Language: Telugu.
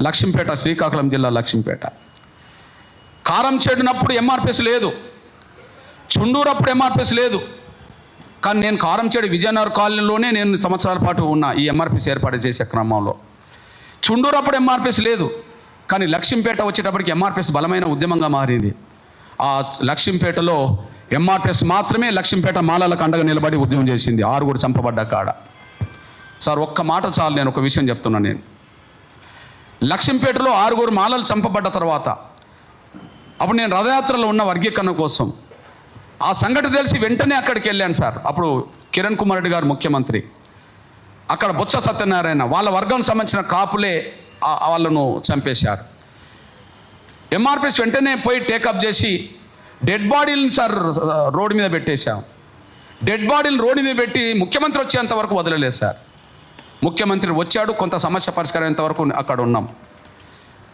లక్ష్మీపేట, శ్రీకాకుళం జిల్లా లక్ష్మీపేట. కారంచేడునప్పుడు ఎంఆర్పిఎస్ లేదు, చుండూరు అప్పుడు ఎంఆర్పిఎస్ లేదు. కానీ నేను కారంచేడు విజయనగర్ కాలనీలోనే నేను సంవత్సరాల పాటు ఉన్నా ఈ ఎంఆర్పిఎస్ ఏర్పాటు చేసే క్రమంలో. చుండూరు అప్పుడు ఎంఆర్పిఎస్ లేదు, కానీ లక్ష్మీపేట వచ్చేటప్పటికి ఎంఆర్పిఎస్ బలమైన ఉద్యమంగా మారింది. ఆ లక్ష్మీపేటలో ఎంఆర్పిఎస్ మాత్రమే లక్ష్మీపేట మాలలకు అండగా నిలబడి ఉద్యమం చేసింది 6 చంపబడ్డ కాడ. సార్ ఒక్క మాట చాలు, నేను ఒక విషయం చెప్తున్నాను. నేను లక్ష్మీపేటలో 6 మాలలు చంపబడ్డ తర్వాత అప్పుడు నేను రథయాత్రలో ఉన్న వర్గీకరణ కోసం ఆ సంఘటన తెలిసి వెంటనే అక్కడికి వెళ్ళాను సార్. అప్పుడు కిరణ్ కుమార్ రెడ్డి గారు ముఖ్యమంత్రి. అక్కడ బొత్స సత్యనారాయణ వాళ్ళ వర్గం సంబంధించిన కాపులే వాళ్ళను చంపేశారు. ఎంఆర్పిఎస్ వెంటనే పోయి టేకప్ చేసి డెడ్ బాడీలను సార్ రోడ్డు మీద పెట్టేశాం. డెడ్ బాడీలు రోడ్డు మీద పెట్టి ముఖ్యమంత్రి వచ్చేంత వరకు వదలలేదు సార్. ముఖ్యమంత్రి వచ్చాడు, కొంత సమస్య పరిష్కారం అయ్యేంత వరకు అక్కడ ఉన్నాం.